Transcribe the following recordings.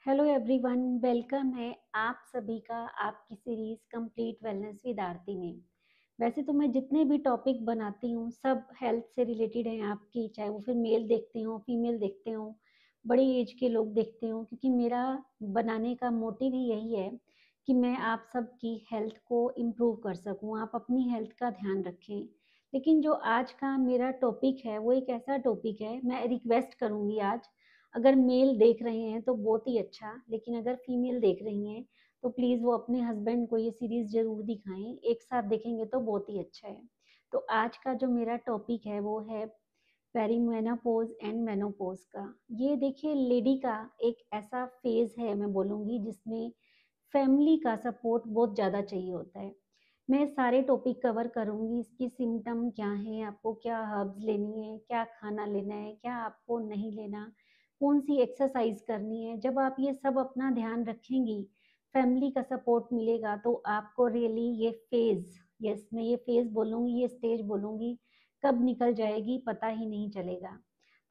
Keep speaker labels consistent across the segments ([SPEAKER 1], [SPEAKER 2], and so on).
[SPEAKER 1] Hello everyone, welcome है आप सभी का आपकी सीरीज कंप्लीट वेलनेस विद आरती में। वैसे तो मैं जितने भी टॉपिक बनाती हूँ सब हेल्थ से रिलेटेड हैं आपकी, चाहे वो फिर मेल देखते हो फीमेल देखते हो बड़ी एज के लोग देखते हो, क्योंकि मेरा बनाने का मोटिव ही यही है कि मैं आप सबकी हेल्थ को इम्प्रूव कर सकूँ, आप अपनी हेल्थ का ध्यान रखें। लेकिन जो आज का मेरा टॉपिक है वो एक ऐसा टॉपिक है, मैं रिक्वेस्ट करूँगी आज, अगर मेल देख रहे हैं तो बहुत ही अच्छा, लेकिन अगर फीमेल देख रही हैं तो प्लीज़ वो अपने हस्बैंड को ये सीरीज़ ज़रूर दिखाएं, एक साथ देखेंगे तो बहुत ही अच्छा है। तो आज का जो मेरा टॉपिक है वो है पेरीमेनोपॉज एंड मेनोपॉज का। ये देखिए लेडी का एक ऐसा फेज है, मैं बोलूँगी, जिसमें फैमिली का सपोर्ट बहुत ज़्यादा चाहिए होता है। मैं सारे टॉपिक कवर करूँगी, इसकी सिम्टम क्या हैं, आपको क्या हर्ब्स लेनी है, क्या खाना लेना है, क्या आपको नहीं लेना, कौन सी एक्सरसाइज करनी है। जब आप ये सब अपना ध्यान रखेंगी, फैमिली का सपोर्ट मिलेगा, तो आपको रियली ये फेज, यस मैं ये फेज बोलूँगी, ये स्टेज बोलूँगी, कब निकल जाएगी पता ही नहीं चलेगा।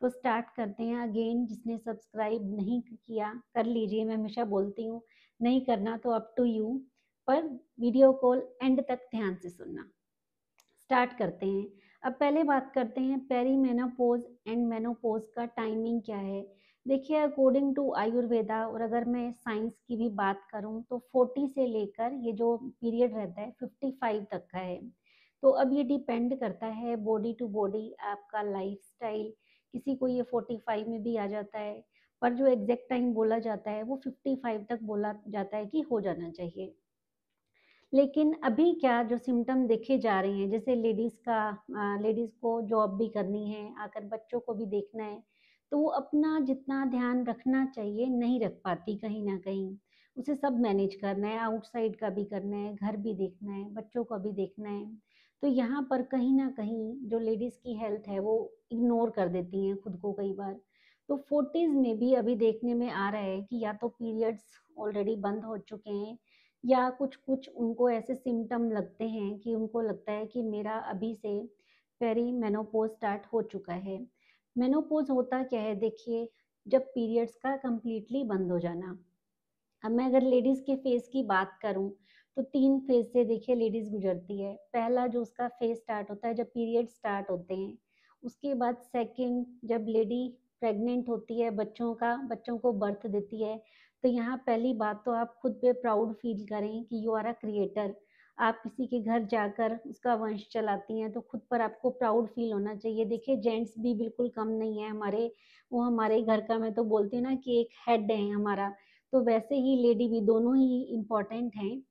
[SPEAKER 1] तो स्टार्ट करते हैं। अगेन, जिसने सब्सक्राइब नहीं किया कर लीजिए, मैं हमेशा बोलती हूँ, नहीं करना तो अप टू यू, पर वीडियो कॉल एंड तक ध्यान से सुनना। स्टार्ट करते हैं। अब पहले बात करते हैं पेरीमेनोपॉज एंड मेनोपॉज का टाइमिंग क्या है। देखिए, अकॉर्डिंग टू आयुर्वेदा, और अगर मैं साइंस की भी बात करूं तो 40 से लेकर ये जो पीरियड रहता है 55 तक का है। तो अब ये डिपेंड करता है बॉडी टू बॉडी, आपका लाइफस्टाइल। किसी को ये 45 में भी आ जाता है, पर जो एग्जैक्ट टाइम बोला जाता है वो 55 तक बोला जाता है कि हो जाना चाहिए। लेकिन अभी क्या जो सिम्टम देखे जा रहे हैं, जैसे लेडीज़ को जॉब भी करनी है, आकर बच्चों को भी देखना है, तो वो अपना जितना ध्यान रखना चाहिए नहीं रख पाती कहीं ना कहीं। उसे सब मैनेज करना है, आउटसाइड का भी करना है, घर भी देखना है, बच्चों का भी देखना है। तो यहाँ पर कहीं ना कहीं जो लेडीज़ की हेल्थ है वो इग्नोर कर देती हैं खुद को कई बार। तो 40s में भी अभी देखने में आ रहा है कि या तो पीरियड्स ऑलरेडी बंद हो चुके हैं, या कुछ कुछ उनको ऐसे सिम्टम लगते हैं कि उनको लगता है कि मेरा अभी से पेरी मेनोपॉज स्टार्ट हो चुका है। मेनोपॉज होता क्या है, देखिए, जब पीरियड्स का कंप्लीटली बंद हो जाना। अब मैं अगर लेडीज के फेज की बात करूं तो 3 फेज से देखिए लेडीज गुजरती है। पहला जो उसका फेज स्टार्ट होता है जब पीरियड स्टार्ट होते हैं। उसके बाद सेकंड, जब लेडी प्रेग्नेंट होती है, बच्चों को बर्थ देती है। तो यहाँ पहली बात तो आप खुद पे प्राउड फील करें कि यू आर अ क्रिएटर। आप किसी के घर जाकर उसका वंश चलाती हैं तो खुद पर आपको प्राउड फील होना चाहिए। देखिए, जेंट्स भी बिल्कुल कम नहीं है हमारे, वो हमारे घर का, मैं तो बोलती हूँ ना कि एक हेड है हमारा। तो वैसे ही लेडी भी, दोनों ही इम्पोर्टेंट हैं,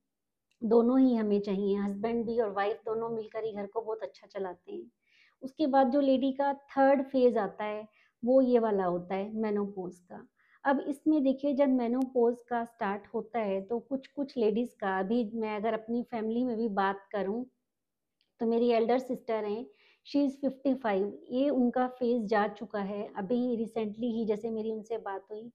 [SPEAKER 1] दोनों ही हमें चाहिए, हस्बैंड भी और वाइफ दोनों मिलकर ही घर को बहुत अच्छा चलाते हैं। उसके बाद जो लेडी का थर्ड फेज आता है वो ये वाला होता है मेनोपॉज का। अब इसमें देखिए, जब मेनोपॉज का स्टार्ट होता है तो कुछ कुछ लेडीज का, अभी मैं अगर अपनी फैमिली में भी बात करूं तो मेरी एल्डर सिस्टर हैं, शी इज़ 55, ये उनका फेज जा चुका है। अभी रिसेंटली ही जैसे मेरी उनसे बात हुई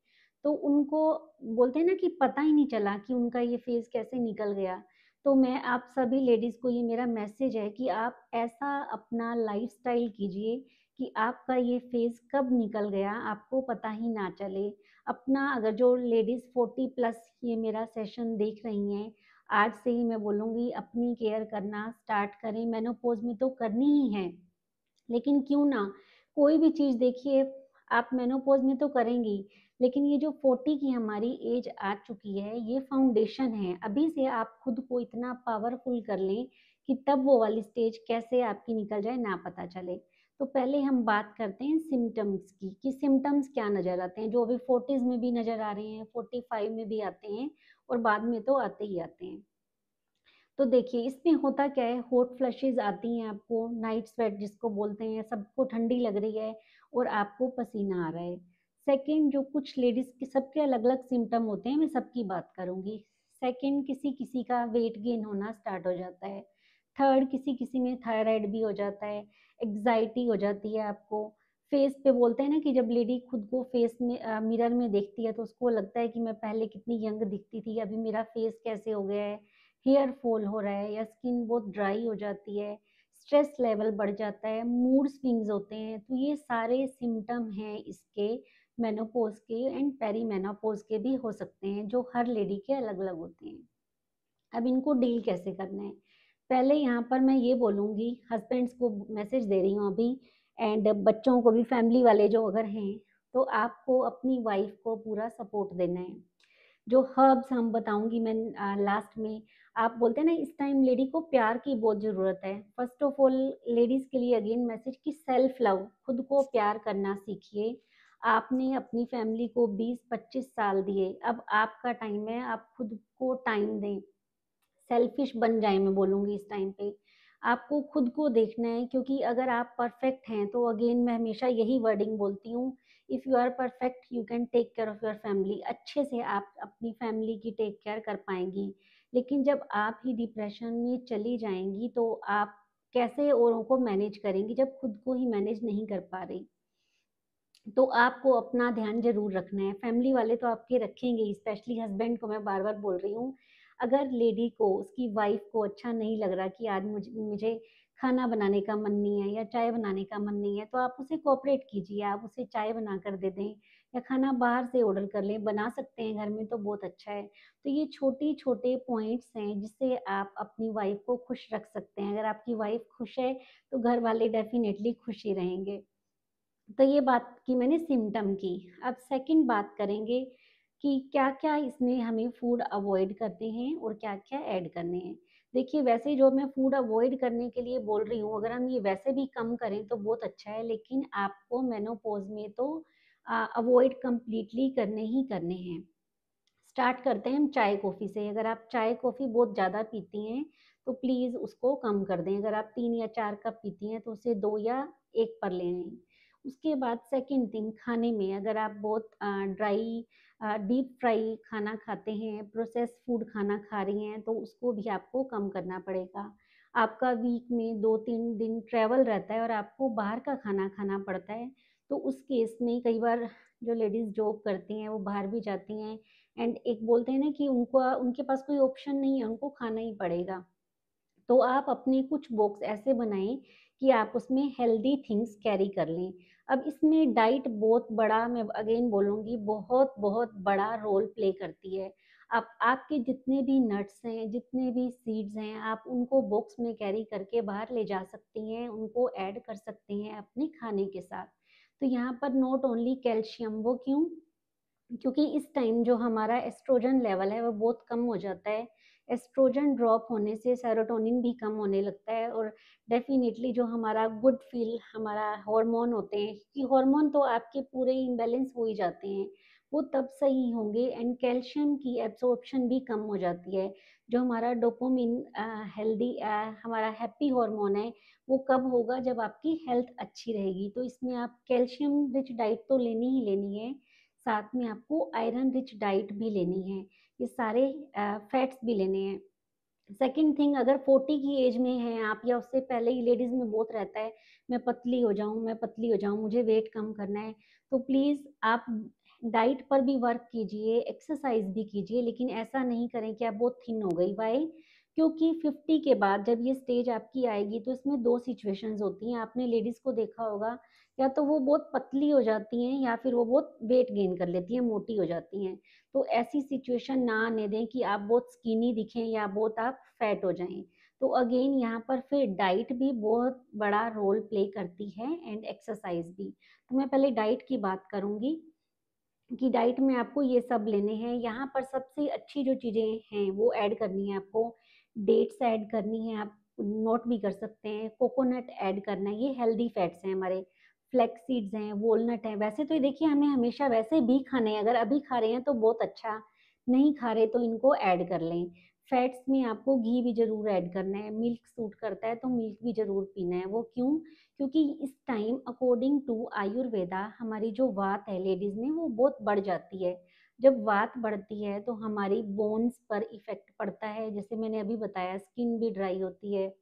[SPEAKER 1] तो उनको, बोलते हैं ना कि पता ही नहीं चला कि उनका ये फेज कैसे निकल गया। तो मैं आप सभी लेडीज़ को ये मेरा मैसेज है कि आप ऐसा अपना लाइफस्टाइल कीजिए कि आपका ये फेज कब निकल गया आपको पता ही ना चले। अपना, अगर जो लेडीज़ 40 प्लस ये मेरा सेशन देख रही हैं, आज से ही मैं बोलूँगी अपनी केयर करना स्टार्ट करें। मेनोपॉज में तो करनी ही है, लेकिन क्यों ना, कोई भी चीज़ देखिए, आप मेनोपॉज में तो करेंगी, लेकिन ये जो 40 की हमारी एज आ चुकी है ये फाउंडेशन है। अभी से आप खुद को इतना पावरफुल कर लें कि तब वो वाली स्टेज कैसे आपकी निकल जाए ना पता चले। तो पहले हम बात करते हैं सिम्टम्स की, कि सिम्टम्स क्या नज़र आते हैं, जो अभी 40s में भी नज़र आ रहे हैं, 45 में भी आते हैं, और बाद में तो आते ही आते हैं। तो देखिए, इसमें होता क्या है, हॉट फ्लशेज आती हैं आपको, नाइट स्वेट जिसको बोलते हैं, सबको ठंडी लग रही है और आपको पसीना आ रहा है। सेकंड, जो कुछ लेडीज के सबके अलग अलग सिम्टम होते हैं, मैं सबकी बात करूंगी। सेकंड, किसी किसी का वेट गेन होना स्टार्ट हो जाता है। थर्ड, किसी किसी में थायराइड भी हो जाता है। एग्जाइटी हो जाती है आपको। फेस पे बोलते हैं ना कि जब लेडी खुद को फेस में मिरर में देखती है तो उसको लगता है कि मैं पहले कितनी यंग दिखती थी, अभी मेरा फेस कैसे हो गया है। हेयर फॉल हो रहा है या स्किन बहुत ड्राई हो जाती है, स्ट्रेस लेवल बढ़ जाता है, मूड स्विंग्स होते हैं। तो ये सारे सिम्टम हैं इसके, मेनोपॉज़ के एंड पेरीमेनोपॉज़ के भी हो सकते हैं, जो हर लेडी के अलग-अलग होते हैं। अब इनको डील कैसे करना है? पहले यहाँ पर मैं ये बोलूँगी, हस्बैंड्स को मैसेज दे रही हूँ अभी, एंड बच्चों को भी, फैमिली वाले जो अगर हैं, तो आपको अपनी वाइफ़ को पूरा सपोर्ट देना है। जो हर्ब्स हम बताऊँगी मैं लास्ट में, आप बोलते हैं ना इस टाइम लेडी को प्यार की बहुत ज़रूरत है। फर्स्ट ऑफ ऑल लेडीज़ के लिए अगेन मैसेज कि सेल्फ लव, खुद को प्यार करना सीखिए। आपने अपनी फैमिली को 20-25 साल दिए, अब आपका टाइम है, आप खुद को टाइम दें। सेल्फिश बन जाएँ मैं बोलूँगी इस टाइम पे। आपको खुद को देखना है, क्योंकि अगर आप परफेक्ट हैं तो अगेन मैं हमेशा यही वर्डिंग बोलती हूँ, if you are perfect you can take care of your family. अच्छे से आप अपनी फैमिली की टेक केयर कर पाएँगी। लेकिन जब आप ही डिप्रेशन में चली जाएँगी तो आप कैसे औरों को मैनेज करेंगी जब खुद को ही मैनेज नहीं कर पा रही। तो आपको अपना ध्यान ज़रूर रखना है। फैमिली वाले तो आपके रखेंगे ही, स्पेशली हस्बैंड को मैं बार-बार बोल रही हूँ। अगर लेडी को, उसकी वाइफ़ को अच्छा नहीं लग रहा कि आज मुझे खाना बनाने का मन नहीं है या चाय बनाने का मन नहीं है, तो आप उसे कोऑपरेट कीजिए। आप उसे चाय बनाकर दे दें या खाना बाहर से ऑर्डर कर लें, बना सकते हैं घर में तो बहुत अच्छा है। तो ये छोटे-छोटे पॉइंट्स हैं जिससे आप अपनी वाइफ़ को खुश रख सकते हैं। अगर आपकी वाइफ़ खुश है, तो घर वाले डेफ़िनेटली खुश ही रहेंगे। तो ये बात की मैंने सिम्पटम की। अब सेकंड बात करेंगे कि क्या-क्या इसमें हमें फूड अवॉइड करने हैं और क्या-क्या ऐड करने हैं। देखिए वैसे जो मैं फूड अवॉइड करने के लिए बोल रही हूँ, अगर हम ये वैसे भी कम करें तो बहुत अच्छा है, लेकिन आपको मेनोपॉज़ में तो अवॉइड कंप्लीटली करने ही करने हैं। स्टार्ट करते हैं हम चाय-कॉफ़ी से। अगर आप चाय-कॉफ़ी बहुत ज़्यादा पीती हैं, तो प्लीज़ उसको कम कर दें। अगर आप 3 या 4 कप पीती हैं, तो उसे 2 या 1 पर ले आएँ। उसके बाद सेकंड थिंग, खाने में अगर आप बहुत ड्राई डीप फ्राई खाना खाते हैं, प्रोसेस्ड फूड खाना खा रही हैं, तो उसको भी आपको कम करना पड़ेगा। आपका वीक में 2-3 दिन ट्रैवल रहता है और आपको बाहर का खाना खाना पड़ता है, तो उस केस में कई बार जो लेडीज़ जॉब करती हैं, वो बाहर भी जाती हैं, एंड एक बोलते हैं ना कि उनको उनके पास कोई ऑप्शन नहीं है, उनको खाना ही पड़ेगा। तो आप अपने कुछ बॉक्स ऐसे बनाएँ कि आप उसमें हेल्दी थिंग्स कैरी कर लें। अब इसमें डाइट बहुत बड़ा, मैं अगेन बोलूँगी, बहुत-बहुत बड़ा रोल प्ले करती है। आप आपके जितने भी नट्स हैं, जितने भी सीड्स हैं, आप उनको बॉक्स में कैरी करके बाहर ले जा सकती हैं, उनको ऐड कर सकती हैं अपने खाने के साथ। तो यहाँ पर नॉट ओनली कैल्शियम, वो क्यों? क्योंकि इस टाइम जो हमारा एस्ट्रोजन लेवल है वो बहुत कम हो जाता है। एस्ट्रोजन ड्रॉप होने से सेरोटोनिन भी कम होने लगता है, और डेफ़िनिटली जो हमारा गुड फ़ील हमारा हार्मोन होते हैं, कि हार्मोन तो आपके पूरे इम्बैलेंस हो ही जाते हैं, वो तब सही होंगे, एंड कैल्शियम की एब्ज़ॉर्प्शन भी कम हो जाती है। जो हमारा डोपामाइन हेल्दी हमारा हैप्पी हार्मोन है, वो कब होगा? जब आपकी हेल्थ अच्छी रहेगी। तो इसमें आप कैल्शियम रिच डाइट तो लेनी ही लेनी है, साथ में आपको आयरन रिच डाइट भी लेनी है। ये सारे फैट्स भी लेने हैं। सेकंड थिंग, अगर 40 की एज में हैं आप या उससे पहले ही, लेडीज़ में बहुत रहता है, मैं पतली हो जाऊँ, मुझे वेट कम करना है। तो प्लीज़ आप डाइट पर भी वर्क कीजिए, एक्सरसाइज़ भी कीजिए, लेकिन ऐसा नहीं करें कि आप बहुत थिन हो गई। व्हाई? क्योंकि 50 के बाद जब ये स्टेज आपकी आएगी, तो इसमें 2 सिचुएशंस होती हैं। आपने लेडीज़ को देखा होगा, या तो वो बहुत पतली हो जाती हैं या फिर वो बहुत वेट गेन कर लेती हैं, मोटी हो जाती हैं। तो ऐसी सिचुएशन ना आने दें कि आप बहुत स्किनी दिखें या बहुत आप फैट हो जाएँ। तो अगेन यहाँ पर फिर डाइट भी बहुत बड़ा रोल प्ले करती है, एंड एक्सरसाइज़ भी। तो मैं पहले डाइट की बात करूँगी कि डाइट में आपको ये सब लेने हैं। यहाँ पर सबसे अच्छी जो चीज़ें हैं वो ऐड करनी है आपको। डेट्स ऐड करनी है, आप नोट भी कर सकते हैं। कोकोनट ऐड करना है, ये हेल्दी फैट्स हैं हमारे। फ्लैक्स सीड्स हैं, वॉलनट हैं। वैसे तो ये देखिए हमें हमेशा वैसे भी खाने हैं, अगर अभी खा रहे हैं तो बहुत अच्छा, नहीं खा रहे तो इनको ऐड कर लें। फैट्स में आपको घी भी ज़रूर ऐड करना है। मिल्क सूट करता है तो मिल्क भी ज़रूर पीना है। वो क्यों? क्योंकि इस टाइम अकॉर्डिंग टू आयुर्वेदा हमारी जो वात है लेडीज़ में वो बहुत बढ़ जाती है। जब वात बढ़ती है तो हमारी बोन्स पर इफ़ेक्ट पड़ता है, जैसे मैंने अभी बताया स्किन भी ड्राई होती है।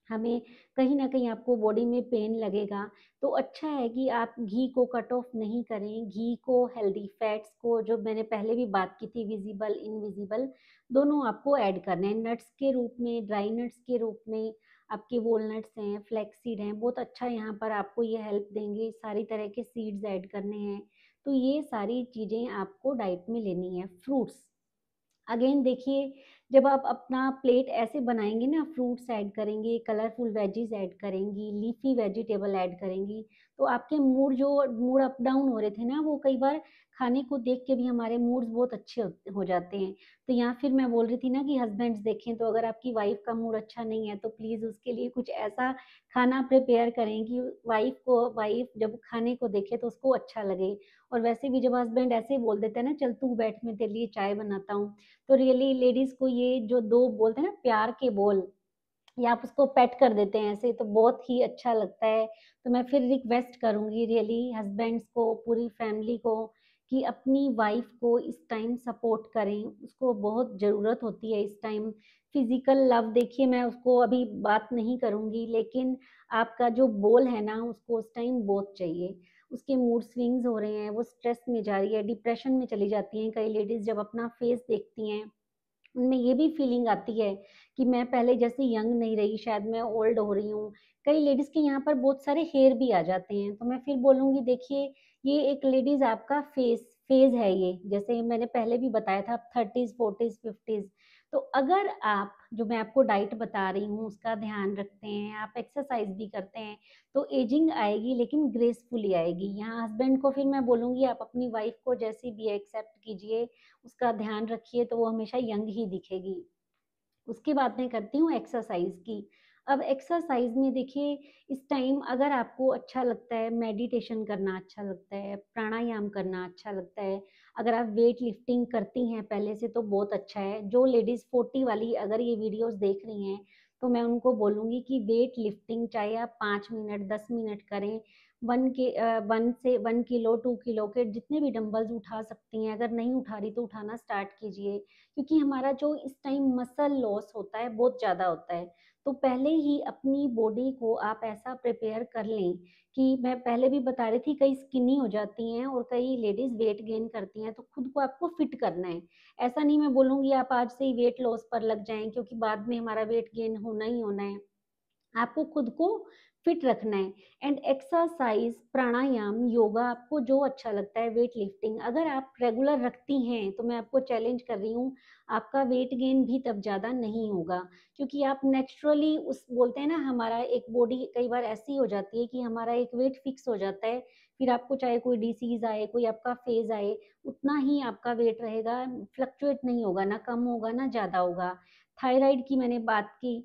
[SPEAKER 1] हमें कहीं न कहीं आपको बॉडी में पेन लगेगा, तो अच्छा है कि आप घी को कट ऑफ नहीं करें। घी को, हेल्दी फैट्स को, जो मैंने पहले भी बात की थी, विज़िबल, इनविज़िबल, दोनों आपको ऐड करने हैं। नट्स के रूप में, ड्राई नट्स के रूप में आपके वॉलनट्स हैं, फ्लैक्स सीड हैं, बहुत अच्छा यहाँ पर आपको ये हेल्प देंगे। सारी तरह के सीड्स ऐड करने हैं। तो ये सारी चीज़ें आपको डाइट में लेनी है। फ्रूट्स, अगेन देखिए, जब आप अपना प्लेट ऐसे बनाएंगी ना, फ्रूट्स ऐड करेंगी, कलरफुल वेजीज ऐड करेंगी, लीफी वेजिटेबल ऐड करेंगी, तो आपके मूड अप डाउन हो रहे थे ना, वो कई बार खाने को देख के भी हमारे मूड्स बहुत अच्छे हो जाते हैं। तो या फिर मैं बोल रही थी ना कि हस्बैंड्स देखें, तो अगर आपकी वाइफ का मूड अच्छा नहीं है तो प्लीज़ उसके लिए कुछ ऐसा खाना प्रिपेयर करें कि वाइफ जब खाने को देखे तो उसको अच्छा लगे। और वैसे भी जब हस्बैंड ऐसे ही बोल देते हैं ना, चल तू बैठ, मैं तेरे लिए चाय बनाता हूँ, तो रियली लेडीज को ये जो दो बोलते हैं ना प्यार के बोल, या आप उसको पेट कर देते हैं ऐसे, तो बहुत ही अच्छा लगता है। तो मैं फिर रिक्वेस्ट करूंगी रियली हस्बैंड्स को, पूरी फैमिली को, कि अपनी वाइफ को इस टाइम सपोर्ट करें, उसको बहुत ज़रूरत होती है इस टाइम। फिजिकल लव देखिए, मैं उसको अभी बात नहीं करूंगी, लेकिन आपका जो बोल है ना, उसको उस टाइम बहुत चाहिए। उसके मूड स्विंग्स हो रहे हैं, वो स्ट्रेस में जा रही है, डिप्रेशन में चली जाती हैं कई लेडीज जब अपना फेस देखती हैं, उनमें ये भी फीलिंग आती है कि मैं पहले जैसी यंग नहीं रही, शायद मैं ओल्ड हो रही हूँ। कई लेडीज के यहाँ पर बहुत सारे हेयर भी आ जाते हैं, तो मैं फिर बोलूंगी देखिए, ये एक लेडीज आपका फेज है ये, जैसे मैंने पहले भी बताया था, 30s 40s 50s। तो अगर आप, जो मैं आपको डाइट बता रही हूँ उसका ध्यान रखते हैं, आप एक्सरसाइज भी करते हैं, तो एजिंग आएगी लेकिन ग्रेसफुली आएगी। यहाँ हस्बैंड को फिर मैं बोलूंगी, आप अपनी वाइफ को जैसी भी एक्सेप्ट कीजिए, उसका ध्यान रखिए, तो वो हमेशा यंग ही दिखेगी। उसके बाद मैं करती हूँ एक्सरसाइज की। अब एक्सरसाइज में देखिए, इस टाइम अगर आपको अच्छा लगता है, मेडिटेशन करना अच्छा लगता है, प्राणायाम करना अच्छा लगता है, अगर आप वेट लिफ्टिंग करती हैं पहले से तो बहुत अच्छा है। जो लेडीज 40 वाली अगर ये वीडियोस देख रही हैं, तो मैं उनको बोलूंगी कि वेट लिफ्टिंग चाहे आप 5 मिनट 10 मिनट करें, 1 किलो 2 किलो के जितने भी डंबल्स उठा सकती हैं, अगर नहीं उठा रही तो उठाना स्टार्ट कीजिए। क्योंकि हमारा जो इस टाइम मसल लॉस होता है बहुत ज़्यादा होता है। तो पहले ही अपनी बॉडी को आप ऐसा प्रिपेयर कर लें, कि मैं पहले भी बता रही थी, कई स्किनी हो जाती हैं और कई लेडीज वेट गेन करती हैं, तो खुद को आपको फिट करना है। ऐसा नहीं मैं बोलूँगी आप आज से ही वेट लॉस पर लग जाएं, क्योंकि बाद में हमारा वेट गेन होना ही होना है। आपको खुद को फिट रखना है। एंड एक्सरसाइज, प्राणायाम, योगा, आपको जो अच्छा लगता है, वेट लिफ्टिंग अगर आप रेगुलर रखती हैं, तो मैं आपको चैलेंज कर रही हूँ, आपका वेट गेन भी तब ज़्यादा नहीं होगा। क्योंकि आप नेचुरली उस बोलते हैं ना, हमारा एक बॉडी कई बार ऐसी हो जाती है कि हमारा एक वेट फिक्स हो जाता है, फिर आपको चाहे कोई डिसीज आए, कोई आपका फेज आए, उतना ही आपका वेट रहेगा, फ्लक्चुएट नहीं होगा, ना कम होगा ना ज़्यादा होगा। थायराइड की मैंने बात की।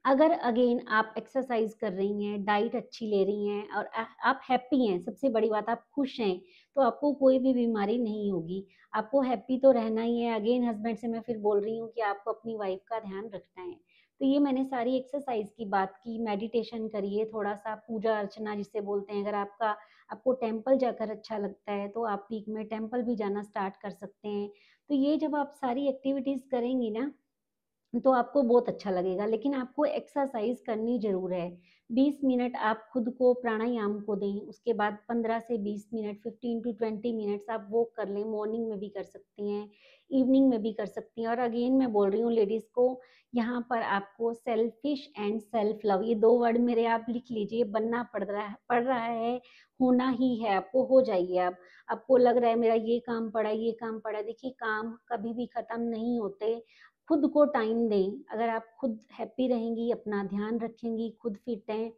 [SPEAKER 1] अगर अगेन आप एक्सरसाइज कर रही हैं, डाइट अच्छी ले रही हैं, और आप हैप्पी हैं, सबसे बड़ी बात आप खुश हैं, तो आपको कोई भी बीमारी नहीं होगी। आपको हैप्पी तो रहना ही है। अगेन हस्बैंड से मैं फिर बोल रही हूँ कि आपको अपनी वाइफ का ध्यान रखना है। तो ये मैंने सारी एक्सरसाइज की बात की। मेडिटेशन करिए, थोड़ा सा पूजा अर्चना जिसे बोलते हैं, अगर आपको टेम्पल जाकर अच्छा लगता है तो आप वीक में टेम्पल भी जाना स्टार्ट कर सकते हैं। तो ये जब आप सारी एक्टिविटीज करेंगी ना, तो आपको बहुत अच्छा लगेगा। लेकिन आपको एक्सरसाइज करनी जरूर है। 20 मिनट आप खुद को प्राणायाम को दें, उसके बाद 15 से 20 मिनट, 15 to 20 मिनट्स आप वॉक कर लें। मॉर्निंग में भी कर सकती हैं, इवनिंग में भी कर सकती हैं। और अगेन मैं बोल रही हूँ लेडीज को, यहाँ पर आपको सेल्फिश एंड सेल्फ लव, ये दो वर्ड मेरे आप लिख लीजिए, बनना पड़ रहा है, होना ही है। आपको हो जाइए। आप आपको लग रहा है मेरा ये काम पड़ा, ये काम पड़ा, देखिए काम कभी भी खत्म नहीं होते। खुद को टाइम दें। अगर आप खुद हैप्पी रहेंगी, अपना ध्यान रखेंगी, खुद फिट हैं,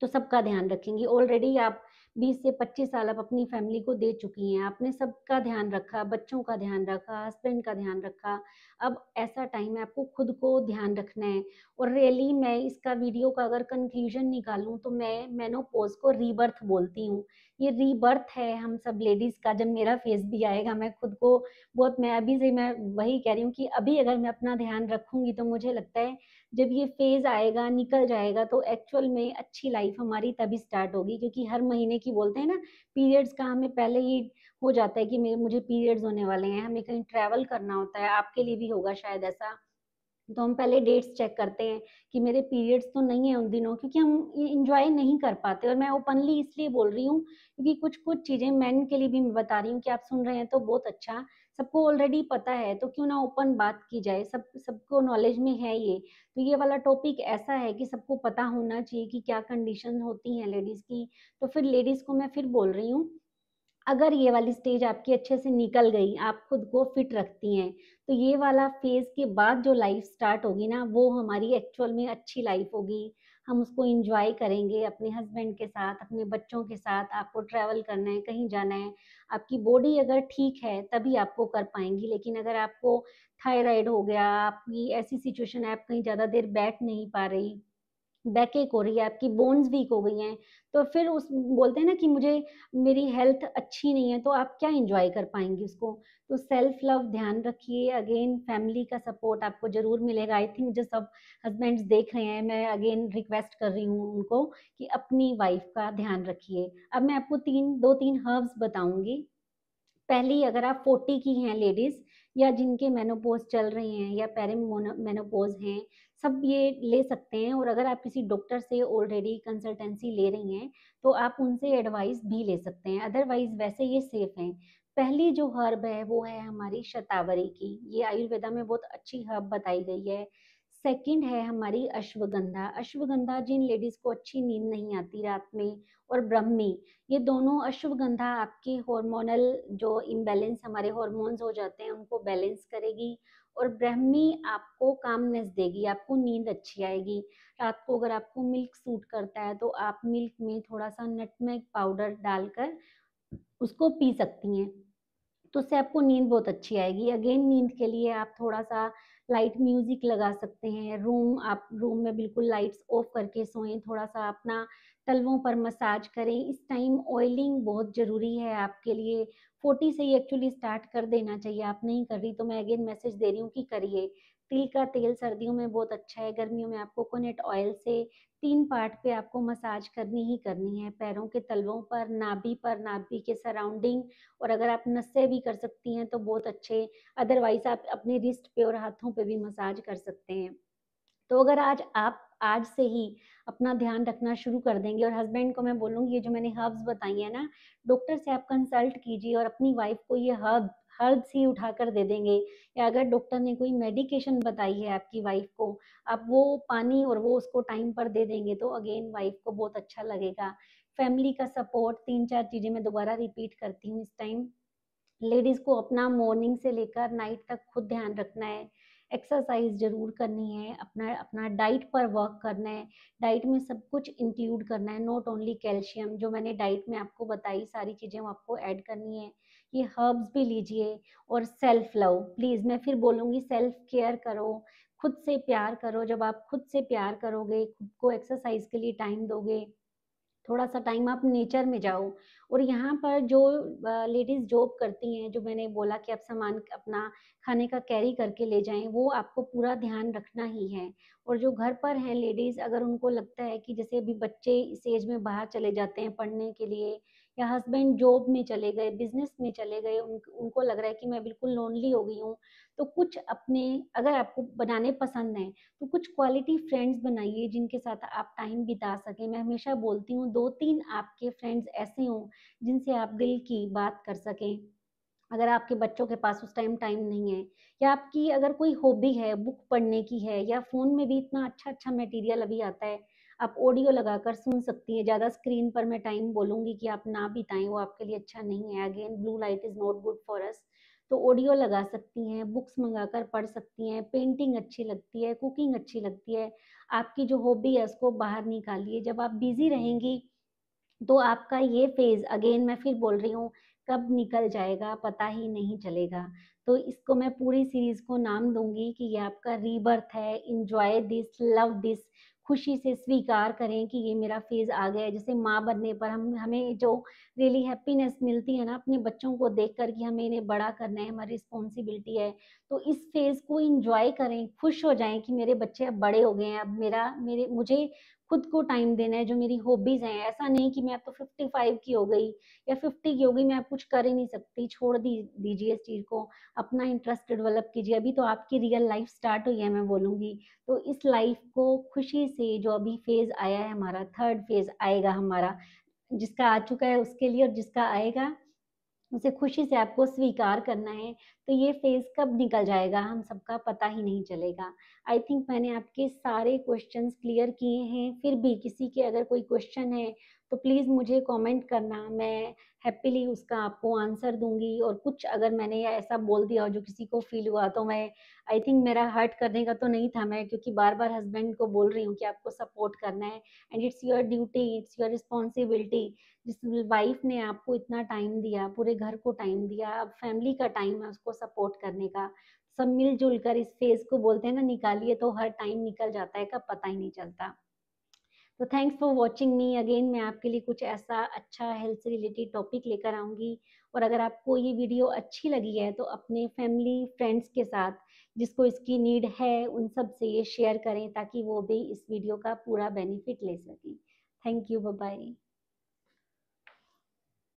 [SPEAKER 1] तो सबका ध्यान रखेंगी। ऑलरेडी आप 20 से 25 साल आप अपनी फैमिली को दे चुकी हैं, आपने सबका ध्यान रखा, बच्चों का ध्यान रखा, हस्बैंड का ध्यान रखा। अब ऐसा टाइम है आपको खुद को ध्यान रखना है। और रियली मैं इसका वीडियो का अगर कंक्लूजन निकालूं, तो मैं मेनोपॉज को रीबर्थ बोलती हूँ। ये रीबर्थ है हम सब लेडीज का। जब मेरा फेज भी आएगा, मैं खुद को बहुत, मैं अभी से मैं वही कह रही हूँ कि अभी अगर मैं अपना ध्यान रखूंगी, तो मुझे लगता है जब ये फेज आएगा, निकल जाएगा, तो एक्चुअल में अच्छी लाइफ हमारी तभी स्टार्ट होगी। क्योंकि हर महीने की बोलते हैं ना, पीरियड्स का हमें पहले ही हो जाता है कि मुझे पीरियड्स होने वाले हैं, हमें कहीं ट्रैवल करना होता है, आपके लिए भी होगा शायद ऐसा। तो हम पहले डेट्स चेक करते हैं कि मेरे पीरियड्स तो नहीं है उन दिनों, क्योंकि हम ये इंजॉय नहीं कर पाते। और मैं ओपनली इसलिए बोल रही हूँ, क्योंकि कुछ कुछ चीजें मैन के लिए भी मैं बता रही हूँ, कि आप सुन रहे हैं तो बहुत अच्छा, सबको ऑलरेडी पता है, तो क्यों ना ओपन बात की जाए। सबको नॉलेज में है ये। तो ये वाला टॉपिक ऐसा है कि सबको पता होना चाहिए कि क्या कंडीशन होती हैं लेडीज की। तो फिर लेडीज को मैं फिर बोल रही हूँ, अगर ये वाली स्टेज आपकी अच्छे से निकल गई, आप खुद को फिट रखती हैं, तो ये वाला फेज़ के बाद जो लाइफ़ स्टार्ट होगी ना, वो हमारी एक्चुअल में अच्छी लाइफ़ होगी। हम उसको एन्जॉय करेंगे अपने हस्बैंड के साथ, अपने बच्चों के साथ। आपको ट्रैवल करना है, कहीं जाना है, आपकी बॉडी अगर ठीक है, तभी आपको कर पाएँगी। लेकिन अगर आपको थायराइड हो गया, आपकी ऐसी सिचुएशन है, आप कहीं ज़्यादा देर बैठ नहीं पा रही, बैकएक हो रही है, आपकी बोन्स वीक हो गई हैं, तो फिर उस बोलते हैं ना कि मुझे मेरी हेल्थ अच्छी नहीं है, तो आप क्या एन्जॉय कर पाएँगी उसको? तो सेल्फ लव ध्यान रखिए, अगेन फैमिली का सपोर्ट आपको ज़रूर मिलेगा। आई थिंक जो सब हस्बैंड्स देख रहे हैं, मैं अगेन रिक्वेस्ट कर रही हूँ उनको कि अपनी वाइफ का ध्यान रखिए। अब मैं आपको 2-3 हर्ब्स बताऊँगी। पहली, अगर आप 40 की हैं लेडीज़ या जिनके मेनोपॉज़ चल रहे हैं या मेनोपॉज़ हैं, सब ये ले सकते हैं। और अगर आप किसी डॉक्टर से ऑलरेडी कंसल्टेंसी ले रही हैं, तो आप उनसे एडवाइस भी ले सकते हैं, अदरवाइज़ वैसे ये सेफ़ हैं। पहली जो हर्ब है, वो है हमारी शतावरी की, ये आयुर्वेदा में बहुत अच्छी हर्ब बताई गई है। सेकंड है हमारी अश्वगंधा। अश्वगंधा जिन लेडीज़ को अच्छी नींद नहीं आती रात में, और ब्राह्मी, ये दोनों अश्वगंधा आपके हार्मोनल जो इम्बैलेंस हमारे हार्मोन्स हो जाते हैं उनको बैलेंस करेगी। और ब्राह्मी आपको कामनेस देगी, आपको नींद अच्छी आएगी। रात को अगर आपको मिल्क सूट करता है तो आप मिल्क में थोड़ा सा नटमेग पाउडर डालकर उसको पी सकती हैं, तो उससे आपको नींद बहुत अच्छी आएगी। अगेन नींद के लिए आप थोड़ा-सा लाइट म्यूज़िक लगा सकते हैं। आप रूम में बिल्कुल लाइट्स ऑफ करके सोएँ, थोड़ा-सा अपना तलवों पर मसाज करें। इस टाइम ऑयलिंग बहुत ज़रूरी है आपके लिए। 40 से ही एक्चुअली स्टार्ट कर देना चाहिए, आप नहीं कर रही तो मैं अगेन मैसेज दे रही हूँ कि करिए। तिल का तेल सर्दियों में बहुत अच्छा है, गर्मियों में आप कोकोनट ऑयल से 3 पार्ट पे आपको मसाज करनी ही करनी है, पैरों के तलवों पर, नाभि के सराउंडिंग। और अगर आप नसें भी कर सकती हैं तो बहुत अच्छे, अदरवाइज़ आप अपने रिस्ट पे और हाथों पे भी मसाज कर सकते हैं। तो अगर आप आज से ही अपना ध्यान रखना शुरू कर देंगे, और हस्बैंड को मैं बोलूँगी ये जो मैंने हर्ब्स बताई हैं ना, डॉक्टर से आप कंसल्ट कीजिए और अपनी वाइफ को ये हर्ब्स ही उठाकर दे देंगे। या अगर डॉक्टर ने कोई मेडिकेशन बताई है आपकी वाइफ को, आप वो पानी और वो उसको टाइम पर दे देंगे तो अगेन वाइफ को बहुत अच्छा लगेगा। फैमिली का सपोर्ट, 3-4 चीज़ें मैं दोबारा रिपीट करती हूँ इस टाइम। लेडीज़ को अपना मॉर्निंग से लेकर नाइट तक खुद ध्यान रखना है, एक्सरसाइज़ ज़रूर करनी है, अपना अपना डाइट पर वर्क करना है, डाइट में सब कुछ इंक्लूड करना है, नॉट ओनली कैल्शियम, जो मैंने डाइट में आपको बताई सारी चीज़ें वो आपको ऐड करनी है। ये हर्ब्स भी लीजिए। और सेल्फ लव, प्लीज़ मैं फिर बोलूँगी, सेल्फ केयर करो, खुद से प्यार करो। जब आप खुद से प्यार करोगे, खुद को एक्सरसाइज़ के लिए टाइम दोगे, थोड़ा-सा टाइम आप नेचर में जाओ। और यहाँ पर जो लेडीज़ जॉब करती हैं, जो मैंने बोला कि आप सामान अपना खाने का कैरी करके ले जाएँ, वो आपको पूरा ध्यान रखना ही है। और जो घर पर हैं लेडीज़, अगर उनको लगता है कि जैसे अभी बच्चे इस एज में बाहर चले जाते हैं पढ़ने के लिए, या हस्बैंड जॉब में चले गए, बिज़नेस में चले गए, उनको लग रहा है कि मैं बिल्कुल लोनली हो गई हूँ, तो कुछ अपने, अगर आपको बनाने पसंद हैं, तो कुछ क्वालिटी फ्रेंड्स बनाइए जिनके साथ आप टाइम बिता सकें। मैं हमेशा बोलती हूँ 2-3 आपके फ्रेंड्स ऐसे हों जिनसे आप दिल की बात कर सकें। अगर आपके बच्चों के पास उस टाइम टाइम नहीं है, या आपकी अगर कोई हॉबी है, बुक पढ़ने की है, या फ़ोन में भी इतना अच्छा-अच्छा मटेरियल अभी आता है, आप ऑडियो लगाकर सुन सकती हैं। ज़्यादा स्क्रीन पर मैं टाइम बोलूँगी कि आप ना बिताएँ, वो आपके लिए अच्छा नहीं है। Again blue light is not good for us. तो ऑडियो लगा सकती हैं, बुक्स मँगाकर पढ़ सकती हैं, पेंटिंग अच्छी लगती है, कुकिंग अच्छी लगती है। आपकी जो हॉबी है उसको बाहर निकालिए। जब आप बिज़ी रहेंगी तो आपका ये फ़ेज़, अगेन मैं फिर बोल रही हूँ, कब निकल जाएगा पता ही नहीं चलेगा। तो इसको मैं पूरी सीरीज़ को नाम दूँगी कि ये आपका रीबर्थ है, एन्जॉय दिस, लव दिस, खुशी से स्वीकार करें कि ये मेरा फ़ेज़ आ गया है। जैसे माँ बनने पर हमें जो रियली हैप्पीनेस मिलती है ना अपने बच्चों को देखकर कि हमें इन्हें बड़ा करना है, हमारी रिस्पॉन्सिबिलिटी है। तो इस फ़ेज़ को एन्जॉय करें, खुश हो जाएँ कि मेरे बच्चे अब बड़े हो गए हैं, अब मुझे खुद को टाइम देना है, जो मेरी हॉबीज़ हैं। ऐसा नहीं कि मैं अब तो 55 की हो गई या 50 की हो गई, मैं अब कुछ कर ही नहीं सकती, छोड़ दीजिए इस चीज़ को, अपना इंटरेस्ट डेवलप कीजिए। अभी तो आपकी रियल लाइफ़ स्टार्ट हुई है मैं बोलूँगी। तो इस लाइफ़ को खुशी से, जो अभी फ़ेज़ आया है हमारा, 3rd फ़ेज़ आएगा हमारा, जिसका आ चुका है उसके लिए, और जिसका आएगा उसे खुशी से आपको स्वीकार करना है। तो ये फ़ेज़ कब निकल जाएगा हम सबका पता ही नहीं चलेगा। आई थिंक मैंने आपके सारे क्वेश्चन्स क्लियर किए हैं, फिर भी किसी के अगर कोई क्वेश्चन है तो प्लीज़ मुझे कमेंट करना, मैं हैप्पीली उसका आपको आंसर दूँगी। और कुछ अगर मैंने या ऐसा बोल दिया हो जो किसी को फ़ील हुआ, तो मैं आई थिंक मेरा हर्ट करने का तो नहीं था, मैं क्योंकि बार-बार हस्बैंड को बोल रही हूँ कि आपको सपोर्ट करना है and it's your duty, it's your responsibility. जिस वाइफ़ ने आपको इतना टाइम दिया, पूरे घर को टाइम दिया, अब फैमिली का टाइम है उसको सपोर्ट करने का। सब मिल-जुल कर इस फ़ेज़ को बोलते हैं ना निकालिए, तो हर टाइम निकल जाता है, कब पता ही नहीं चलता। तो thanks for watching me again. मैं आपके लिए कुछ ऐसा अच्छा हेल्थ से रिलेटेड टॉपिक लेकर आऊँगी। और अगर आपको ये वीडियो अच्छी लगी है तो अपने फैमिली, फ्रेंड्स के साथ जिसको इसकी नीड है, उन सब से ये शेयर करें ताकि वो भी इस वीडियो का पूरा बेनिफिट ले सकें। Thank you, bye bye.